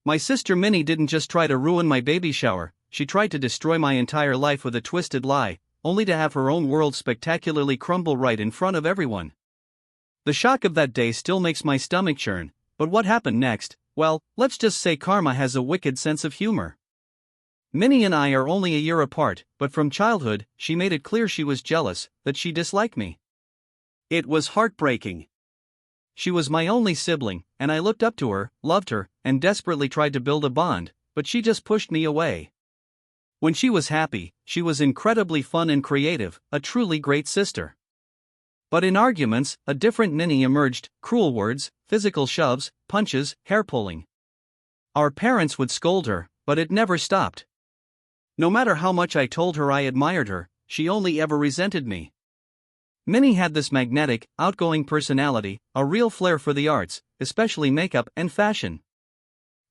My sister Minnie didn't just try to ruin my baby shower, she tried to destroy my entire life with a twisted lie, only to have her own world spectacularly crumble right in front of everyone. The shock of that day still makes my stomach churn, but what happened next? Well, let's just say karma has a wicked sense of humor. Minnie and I are only a year apart, but from childhood, she made it clear she was jealous, that she disliked me. It was heartbreaking. She was my only sibling, and I looked up to her, loved her, and desperately tried to build a bond, but she just pushed me away. When she was happy, she was incredibly fun and creative, a truly great sister. But in arguments, a different Minnie emerged: cruel words, physical shoves, punches, hair pulling. Our parents would scold her, but it never stopped. No matter how much I told her I admired her, she only ever resented me. Minnie had this magnetic, outgoing personality, a real flair for the arts, especially makeup and fashion.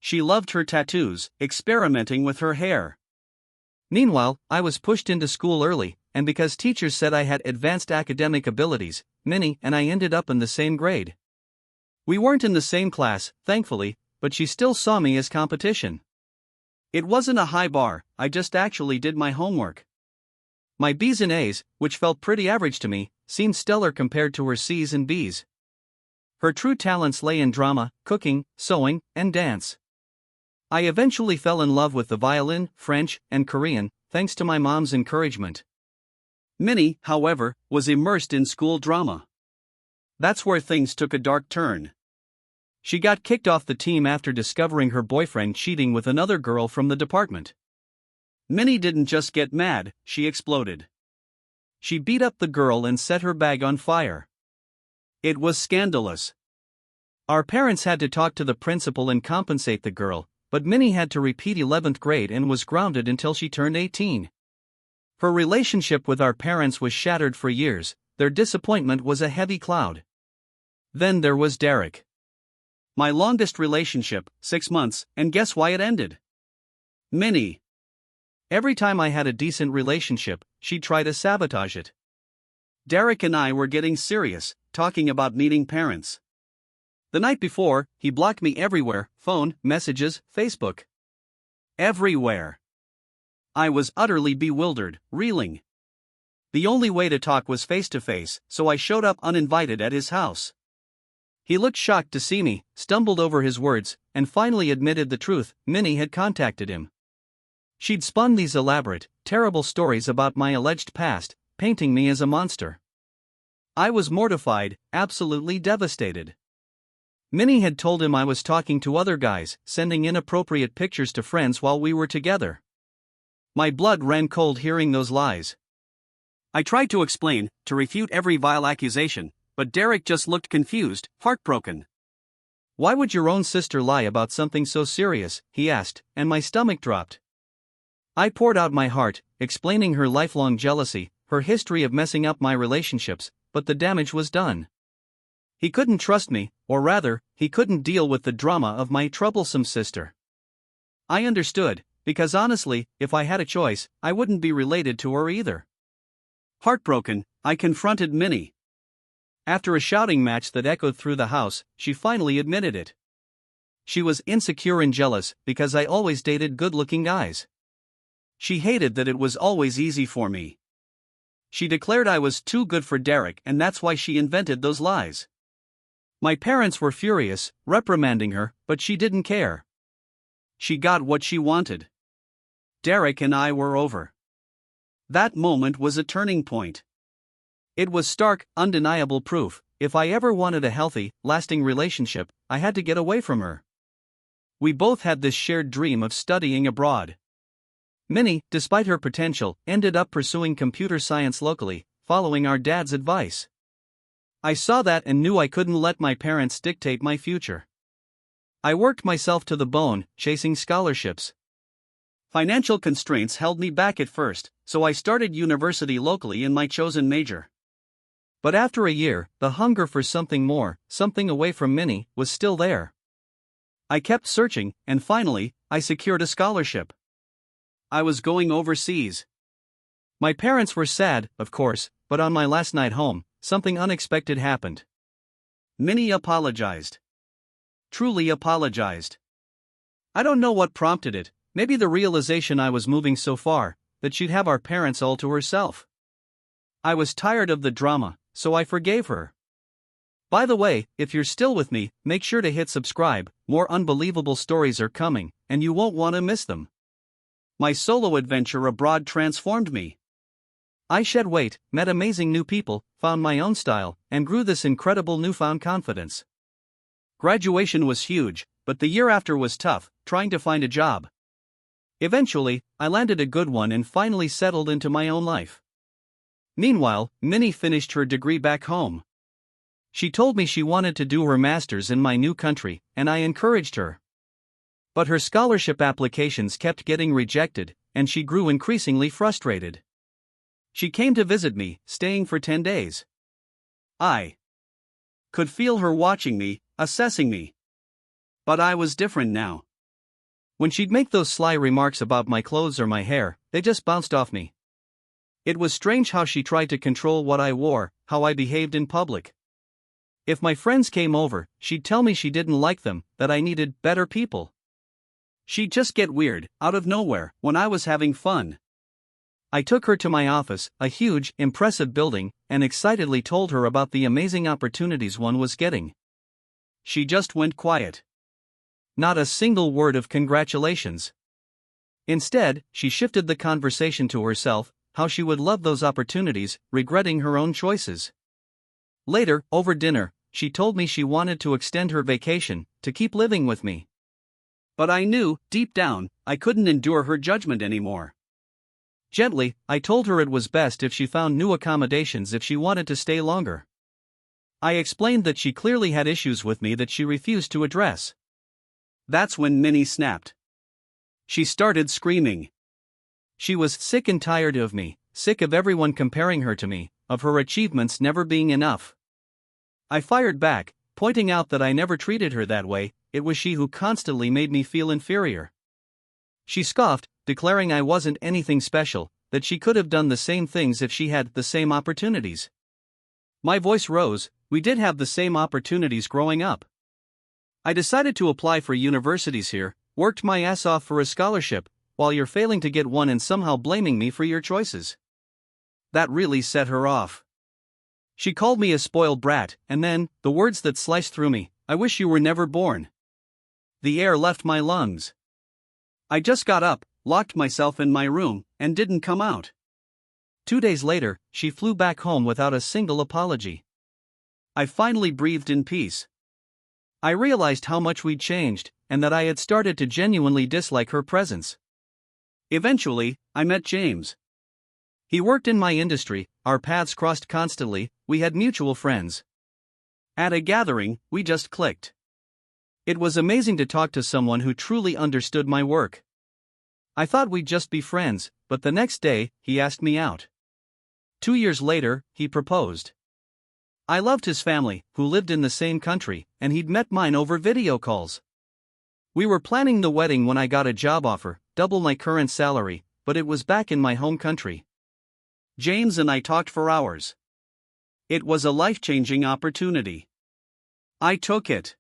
She loved her tattoos, experimenting with her hair. Meanwhile, I was pushed into school early, and because teachers said I had advanced academic abilities, Minnie and I ended up in the same grade. We weren't in the same class, thankfully, but she still saw me as competition. It wasn't a high bar, I just actually did my homework. My B's and A's, which felt pretty average to me, seemed stellar compared to her C's and B's. Her true talents lay in drama, cooking, sewing, and dance. I eventually fell in love with the violin, French, and Korean, thanks to my mom's encouragement. Minnie, however, was immersed in school drama. That's where things took a dark turn. She got kicked off the team after discovering her boyfriend cheating with another girl from the department. Minnie didn't just get mad, she exploded. She beat up the girl and set her bag on fire. It was scandalous. Our parents had to talk to the principal and compensate the girl, but Minnie had to repeat 11th grade and was grounded until she turned 18. Her relationship with our parents was shattered for years, their disappointment was a heavy cloud. Then there was Derek. My longest relationship, 6 months, and guess why it ended? Minnie. Every time I had a decent relationship, she'd try to sabotage it. Derek and I were getting serious, talking about meeting parents. The night before, he blocked me everywhere: phone, messages, Facebook. Everywhere. I was utterly bewildered, reeling. The only way to talk was face to face, so I showed up uninvited at his house. He looked shocked to see me, stumbled over his words, and finally admitted the truth: Minnie had contacted him. She'd spun these elaborate, terrible stories about my alleged past, painting me as a monster. I was mortified, absolutely devastated. Minnie had told him I was talking to other guys, sending inappropriate pictures to friends while we were together. My blood ran cold hearing those lies. I tried to explain, to refute every vile accusation, but Derek just looked confused, heartbroken. "Why would your own sister lie about something so serious?" he asked, and my stomach dropped. I poured out my heart, explaining her lifelong jealousy, her history of messing up my relationships, but the damage was done. He couldn't trust me, or rather, he couldn't deal with the drama of my troublesome sister. I understood, because honestly, if I had a choice, I wouldn't be related to her either. Heartbroken, I confronted Minnie. After a shouting match that echoed through the house, she finally admitted it. She was insecure and jealous because I always dated good-looking guys. She hated that it was always easy for me. She declared I was too good for Derek, and that's why she invented those lies. My parents were furious, reprimanding her, but she didn't care. She got what she wanted. Derek and I were over. That moment was a turning point. It was stark, undeniable proof: if I ever wanted a healthy, lasting relationship, I had to get away from her. We both had this shared dream of studying abroad. Minnie, despite her potential, ended up pursuing computer science locally, following our dad's advice. I saw that and knew I couldn't let my parents dictate my future. I worked myself to the bone, chasing scholarships. Financial constraints held me back at first, so I started university locally in my chosen major. But after a year, the hunger for something more, something away from Minnie, was still there. I kept searching, and finally, I secured a scholarship. I was going overseas. My parents were sad, of course, but on my last night home, something unexpected happened. Minnie apologized. Truly apologized. I don't know what prompted it, maybe the realization I was moving so far that she'd have our parents all to herself. I was tired of the drama, so I forgave her. By the way, if you're still with me, make sure to hit subscribe, more unbelievable stories are coming, and you won't want to miss them. My solo adventure abroad transformed me. I shed weight, met amazing new people, found my own style, and grew this incredible newfound confidence. Graduation was huge, but the year after was tough, trying to find a job. Eventually, I landed a good one and finally settled into my own life. Meanwhile, Minnie finished her degree back home. She told me she wanted to do her master's in my new country, and I encouraged her. But her scholarship applications kept getting rejected, and she grew increasingly frustrated. She came to visit me, staying for 10 days. I could feel her watching me, assessing me. But I was different now. When she'd make those sly remarks about my clothes or my hair, they just bounced off me. It was strange how she tried to control what I wore, how I behaved in public. If my friends came over, she'd tell me she didn't like them, that I needed better people. She'd just get weird, out of nowhere, when I was having fun. I took her to my office, a huge, impressive building, and excitedly told her about the amazing opportunities one was getting. She just went quiet. Not a single word of congratulations. Instead, she shifted the conversation to herself, how she would love those opportunities, regretting her own choices. Later, over dinner, she told me she wanted to extend her vacation, to keep living with me. But I knew, deep down, I couldn't endure her judgment anymore. Gently, I told her it was best if she found new accommodations if she wanted to stay longer. I explained that she clearly had issues with me that she refused to address. That's when Minnie snapped. She started screaming. She was sick and tired of me, sick of everyone comparing her to me, of her achievements never being enough. I fired back, pointing out that I never treated her that way, it was she who constantly made me feel inferior. She scoffed, declaring I wasn't anything special, that she could have done the same things if she had the same opportunities. My voice rose, we did have the same opportunities growing up. I decided to apply for universities here, worked my ass off for a scholarship, while you're failing to get one and somehow blaming me for your choices. That really set her off. She called me a spoiled brat, and then, the words that sliced through me, I wish you were never born. The air left my lungs. I just got up, locked myself in my room, and didn't come out. 2 days later, she flew back home without a single apology. I finally breathed in peace. I realized how much we'd changed, and that I had started to genuinely dislike her presence. Eventually, I met James. He worked in my industry, our paths crossed constantly, we had mutual friends. At a gathering, we just clicked. It was amazing to talk to someone who truly understood my work. I thought we'd just be friends, but the next day, he asked me out. 2 years later, he proposed. I loved his family, who lived in the same country, and he'd met mine over video calls. We were planning the wedding when I got a job offer, double my current salary, but it was back in my home country. James and I talked for hours. It was a life-changing opportunity. I took it.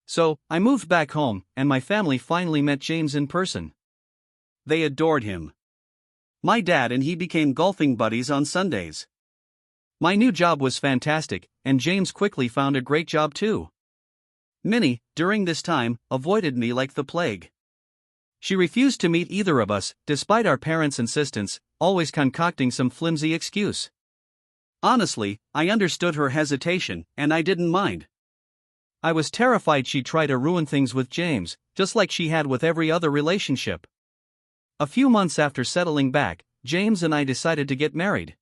So, I moved back home, and my family finally met James in person. They adored him. My dad and he became golfing buddies on Sundays. My new job was fantastic, and James quickly found a great job too. Minnie, during this time, avoided me like the plague. She refused to meet either of us, despite our parents' insistence, always concocting some flimsy excuse. Honestly, I understood her hesitation, and I didn't mind. I was terrified she'd try to ruin things with James, just like she had with every other relationship. A few months after settling back, James and I decided to get married.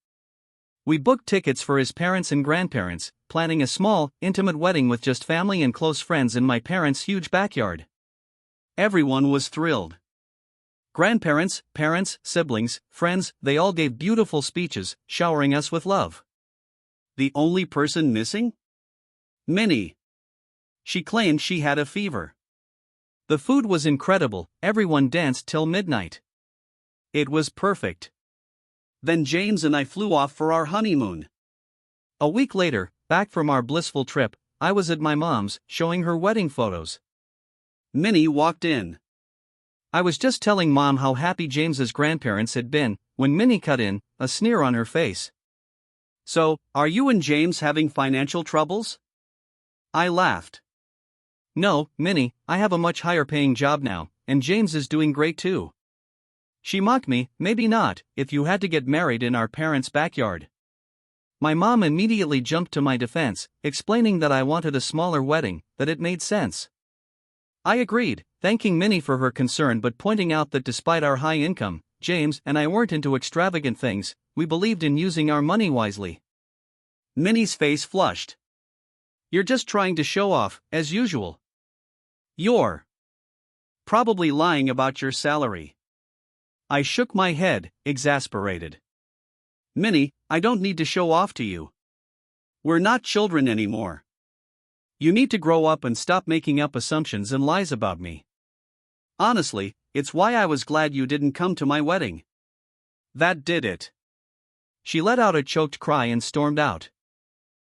We booked tickets for his parents and grandparents, planning a small, intimate wedding with just family and close friends in my parents' huge backyard. Everyone was thrilled. Grandparents, parents, siblings, friends, they all gave beautiful speeches, showering us with love. The only person missing? Minnie. She claimed she had a fever. The food was incredible, everyone danced till midnight. It was perfect. Then James and I flew off for our honeymoon. A week later, back from our blissful trip, I was at my mom's, showing her wedding photos. Minnie walked in. I was just telling Mom how happy James's grandparents had been, when Minnie cut in, a sneer on her face. So, are you and James having financial troubles? I laughed. No, Minnie, I have a much higher paying job now, and James is doing great too. She mocked me. Maybe not, if you had to get married in our parents' backyard. My mom immediately jumped to my defense, explaining that I wanted a smaller wedding, that it made sense. I agreed, thanking Minnie for her concern but pointing out that despite our high income, James and I weren't into extravagant things. We believed in using our money wisely. Minnie's face flushed. You're just trying to show off, as usual. You're probably lying about your salary. I shook my head, exasperated. Minnie, I don't need to show off to you. We're not children anymore. You need to grow up and stop making up assumptions and lies about me. Honestly, it's why I was glad you didn't come to my wedding. That did it. She let out a choked cry and stormed out.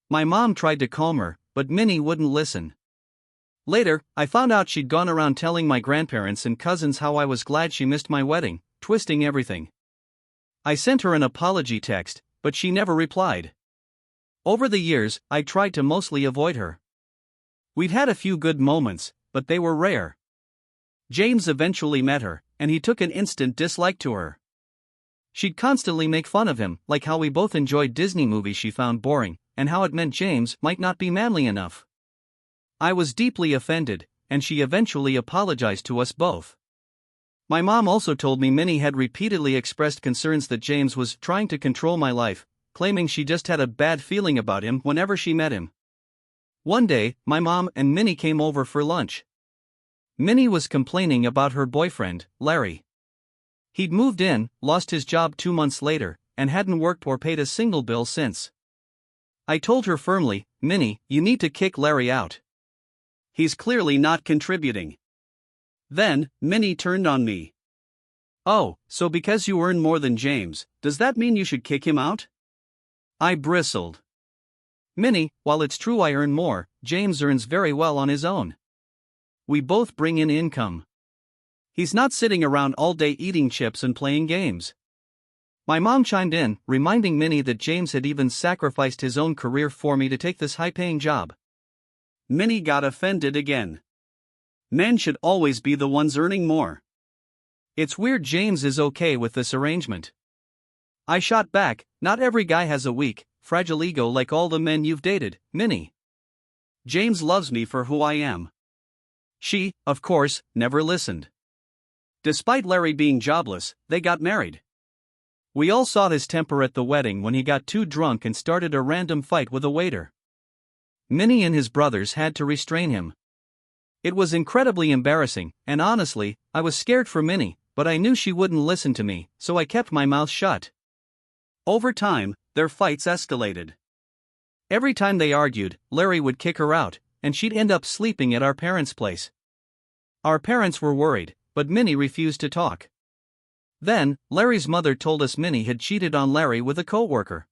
My mom tried to calm her, but Minnie wouldn't listen. Later, I found out she'd gone around telling my grandparents and cousins how I was glad she missed my wedding, twisting everything. I sent her an apology text, but she never replied. Over the years, I tried to mostly avoid her. We'd had a few good moments, but they were rare. James eventually met her, and he took an instant dislike to her. She'd constantly make fun of him, like how we both enjoyed Disney movies she found boring, and how it meant James might not be manly enough. I was deeply offended, and she eventually apologized to us both. My mom also told me Minnie had repeatedly expressed concerns that James was trying to control my life, claiming she just had a bad feeling about him whenever she met him. One day, my mom and Minnie came over for lunch. Minnie was complaining about her boyfriend, Larry. He'd moved in, lost his job 2 months later, and hadn't worked or paid a single bill since. I told her firmly, Minnie, you need to kick Larry out. He's clearly not contributing. Then, Minnie turned on me. Oh, so because you earn more than James, does that mean you should kick him out? I bristled. Minnie, while it's true I earn more, James earns very well on his own. We both bring in income. He's not sitting around all day eating chips and playing games. My mom chimed in, reminding Minnie that James had even sacrificed his own career for me to take this high-paying job. Minnie got offended again. Men should always be the ones earning more. It's weird James is okay with this arrangement. I shot back, not every guy has a weak, fragile ego like all the men you've dated, Minnie. James loves me for who I am. She, of course, never listened. Despite Larry being jobless, they got married. We all saw his temper at the wedding when he got too drunk and started a random fight with a waiter. Minnie and his brothers had to restrain him. It was incredibly embarrassing, and honestly, I was scared for Minnie, but I knew she wouldn't listen to me, so I kept my mouth shut. Over time, their fights escalated. Every time they argued, Larry would kick her out, and she'd end up sleeping at our parents' place. Our parents were worried, but Minnie refused to talk. Then, Larry's mother told us Minnie had cheated on Larry with a co-worker.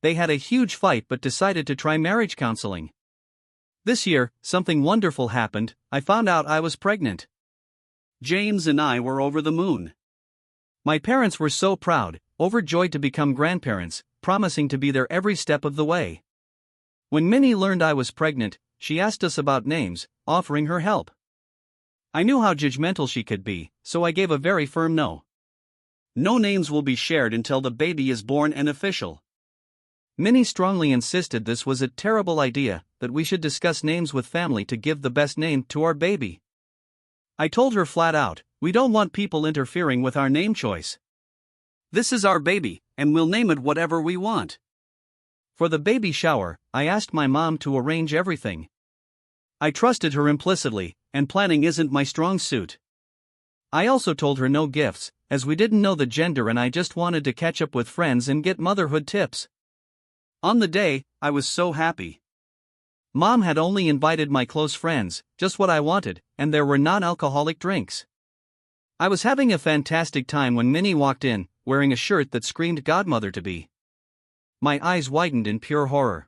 They had a huge fight but decided to try marriage counseling. This year, something wonderful happened. I found out I was pregnant. James and I were over the moon. My parents were so proud, overjoyed to become grandparents, promising to be there every step of the way. When Minnie learned I was pregnant, she asked us about names, offering her help. I knew how judgmental she could be, so I gave a very firm no. No names will be shared until the baby is born and official. Minnie strongly insisted this was a terrible idea, that we should discuss names with family to give the best name to our baby. I told her flat out, we don't want people interfering with our name choice. This is our baby, and we'll name it whatever we want. For the baby shower, I asked my mom to arrange everything. I trusted her implicitly, and planning isn't my strong suit. I also told her no gifts, as we didn't know the gender and I just wanted to catch up with friends and get motherhood tips. On the day, I was so happy. Mom had only invited my close friends, just what I wanted, and there were non-alcoholic drinks. I was having a fantastic time when Minnie walked in, wearing a shirt that screamed godmother-to-be. My eyes widened in pure horror.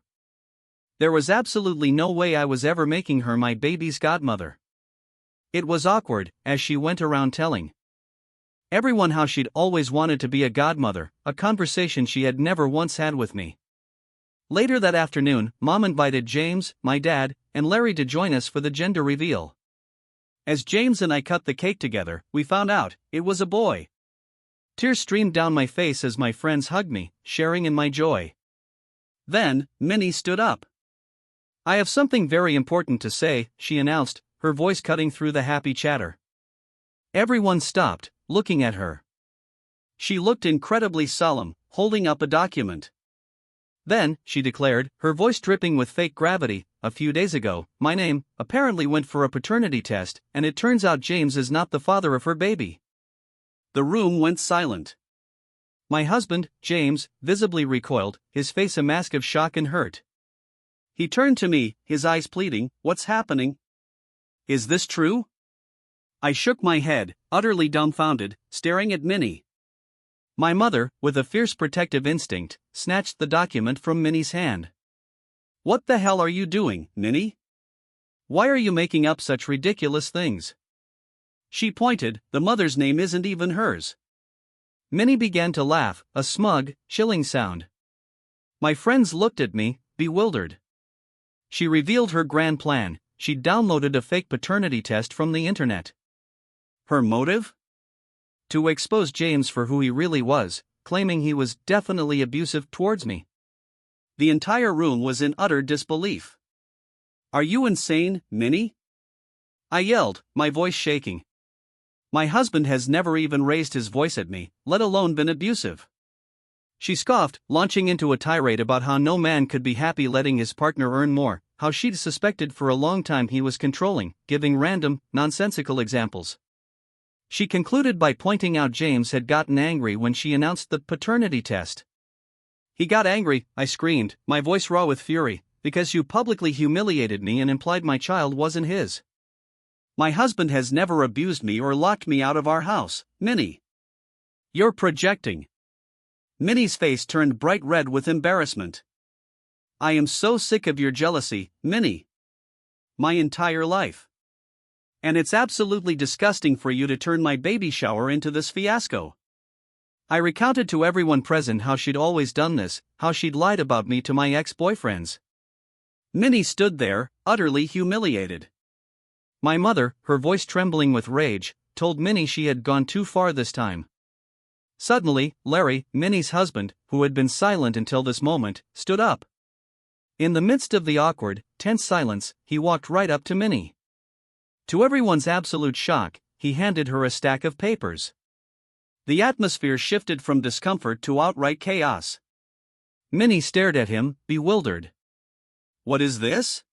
There was absolutely no way I was ever making her my baby's godmother. It was awkward, as she went around telling everyone how she'd always wanted to be a godmother, a conversation she had never once had with me. Later that afternoon, Mom invited James, my dad, and Larry to join us for the gender reveal. As James and I cut the cake together, we found out it was a boy. Tears streamed down my face as my friends hugged me, sharing in my joy. Then, Minnie stood up. "I have something very important to say," she announced, her voice cutting through the happy chatter. Everyone stopped, looking at her. She looked incredibly solemn, holding up a document. "Then," she declared, her voice dripping with fake gravity, "a few days ago, my name apparently went for a paternity test, and it turns out James is not the father of her baby." The room went silent. My husband, James, visibly recoiled, his face a mask of shock and hurt. He turned to me, his eyes pleading, "What's happening? Is this true?" I shook my head, utterly dumbfounded, staring at Minnie. My mother, with a fierce protective instinct, snatched the document from Minnie's hand. "What the hell are you doing, Minnie? Why are you making up such ridiculous things?" She pointed, "The mother's name isn't even hers." Minnie began to laugh, a smug, chilling sound. My friends looked at me, bewildered. She revealed her grand plan: she'd downloaded a fake paternity test from the internet. Her motive? To expose James for who he really was, claiming he was definitely abusive towards me. The entire room was in utter disbelief. "Are you insane, Minnie?" I yelled, my voice shaking. "My husband has never even raised his voice at me, let alone been abusive." She scoffed, launching into a tirade about how no man could be happy letting his partner earn more, how she'd suspected for a long time he was controlling, giving random, nonsensical examples. She concluded by pointing out James had gotten angry when she announced the paternity test. "He got angry," I screamed, my voice raw with fury, "because you publicly humiliated me and implied my child wasn't his. My husband has never abused me or locked me out of our house, Minnie. You're projecting." Minnie's face turned bright red with embarrassment. "I am so sick of your jealousy, Minnie. My entire life. And it's absolutely disgusting for you to turn my baby shower into this fiasco." I recounted to everyone present how she'd always done this, how she'd lied about me to my ex-boyfriends. Minnie stood there, utterly humiliated. My mother, her voice trembling with rage, told Minnie she had gone too far this time. Suddenly, Larry, Minnie's husband, who had been silent until this moment, stood up. In the midst of the awkward, tense silence, he walked right up to Minnie. To everyone's absolute shock, he handed her a stack of papers. The atmosphere shifted from discomfort to outright chaos. Minnie stared at him, bewildered. "What is this?"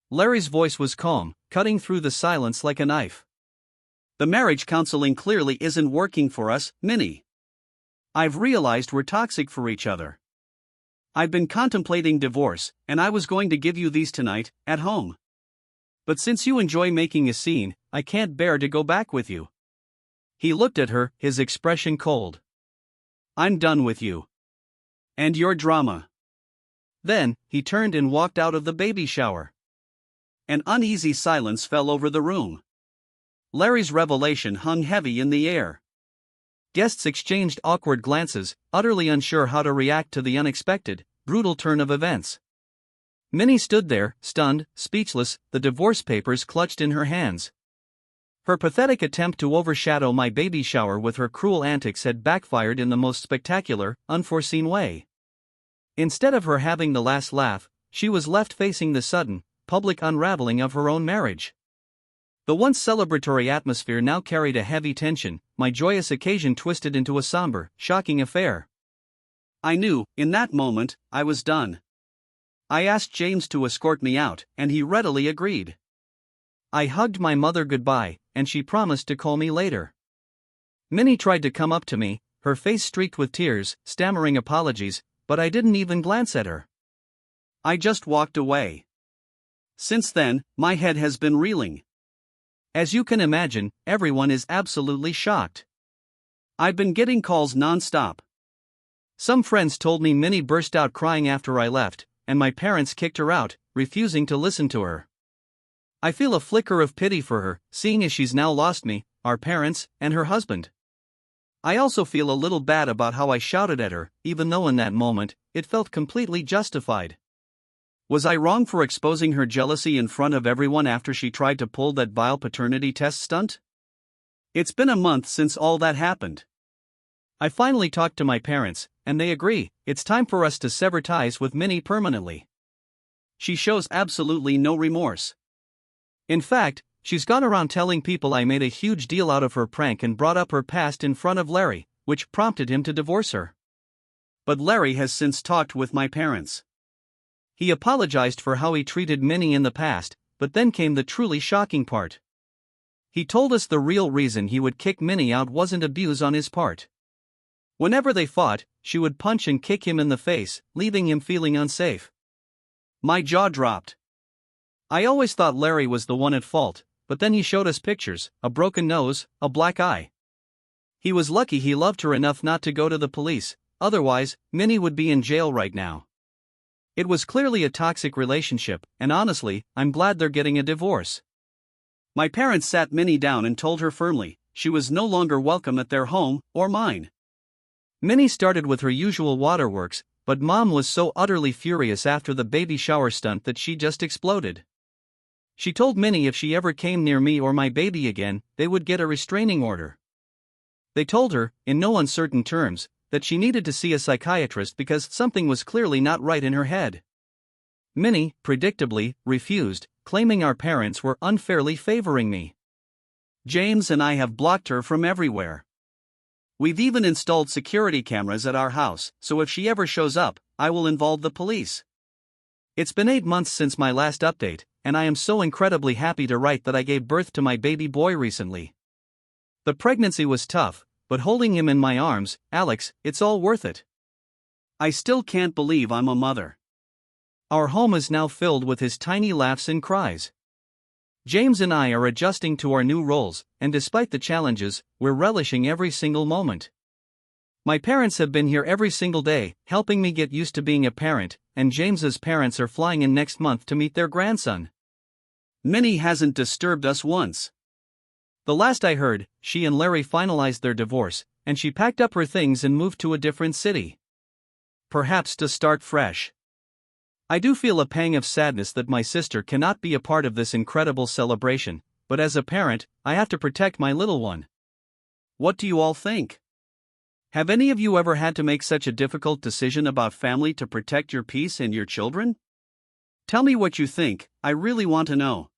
Larry's voice was calm, cutting through the silence like a knife. "The marriage counseling clearly isn't working for us, Minnie. I've realized we're toxic for each other. I've been contemplating divorce, and I was going to give you these tonight, at home. But since you enjoy making a scene, I can't bear to go back with you." He looked at her, his expression cold. "I'm done with you. And your drama." Then, he turned and walked out of the baby shower. An uneasy silence fell over the room. Larry's revelation hung heavy in the air. Guests exchanged awkward glances, utterly unsure how to react to the unexpected, brutal turn of events. Minnie stood there, stunned, speechless, the divorce papers clutched in her hands. Her pathetic attempt to overshadow my baby shower with her cruel antics had backfired in the most spectacular, unforeseen way. Instead of her having the last laugh, she was left facing the sudden, public unraveling of her own marriage. The once celebratory atmosphere now carried a heavy tension, my joyous occasion twisted into a somber, shocking affair. I knew, in that moment, I was done. I asked James to escort me out, and he readily agreed. I hugged my mother goodbye, and she promised to call me later. Minnie tried to come up to me, her face streaked with tears, stammering apologies, but I didn't even glance at her. I just walked away. Since then, my head has been reeling. As you can imagine, everyone is absolutely shocked. I've been getting calls non-stop. Some friends told me Minnie burst out crying after I left, and my parents kicked her out, refusing to listen to her. I feel a flicker of pity for her, seeing as she's now lost me, our parents, and her husband. I also feel a little bad about how I shouted at her, even though in that moment, it felt completely justified. Was I wrong for exposing her jealousy in front of everyone after she tried to pull that vile paternity test stunt? It's been a month since all that happened. I finally talked to my parents, and they agree, it's time for us to sever ties with Minnie permanently. She shows absolutely no remorse. In fact, she's gone around telling people I made a huge deal out of her prank and brought up her past in front of Larry, which prompted him to divorce her. But Larry has since talked with my parents. He apologized for how he treated Minnie in the past, but then came the truly shocking part. He told us the real reason he would kick Minnie out wasn't abuse on his part. Whenever they fought, she would punch and kick him in the face, leaving him feeling unsafe. My jaw dropped. I always thought Larry was the one at fault, but then he showed us pictures, a broken nose, a black eye. He was lucky he loved her enough not to go to the police, otherwise, Minnie would be in jail right now. It was clearly a toxic relationship, and honestly, I'm glad they're getting a divorce. My parents sat Minnie down and told her firmly, she was no longer welcome at their home, or mine. Minnie started with her usual waterworks, but Mom was so utterly furious after the baby shower stunt that she just exploded. She told Minnie if she ever came near me or my baby again, they would get a restraining order. They told her, in no uncertain terms, that she needed to see a psychiatrist because something was clearly not right in her head. Minnie, predictably, refused, claiming our parents were unfairly favoring me. James and I have blocked her from everywhere. We've even installed security cameras at our house, so if she ever shows up, I will involve the police. It's been 8 months since my last update, and I am so incredibly happy to write that I gave birth to my baby boy recently. The pregnancy was tough, but holding him in my arms, Alex, it's all worth it. I still can't believe I'm a mother. Our home is now filled with his tiny laughs and cries. James and I are adjusting to our new roles, and despite the challenges, we're relishing every single moment. My parents have been here every single day, helping me get used to being a parent, and James's parents are flying in next month to meet their grandson. Minnie hasn't disturbed us once. The last I heard, she and Larry finalized their divorce, and she packed up her things and moved to a different city. Perhaps to start fresh. I do feel a pang of sadness that my sister cannot be a part of this incredible celebration, but as a parent, I have to protect my little one. What do you all think? Have any of you ever had to make such a difficult decision about family to protect your peace and your children? Tell me what you think, I really want to know.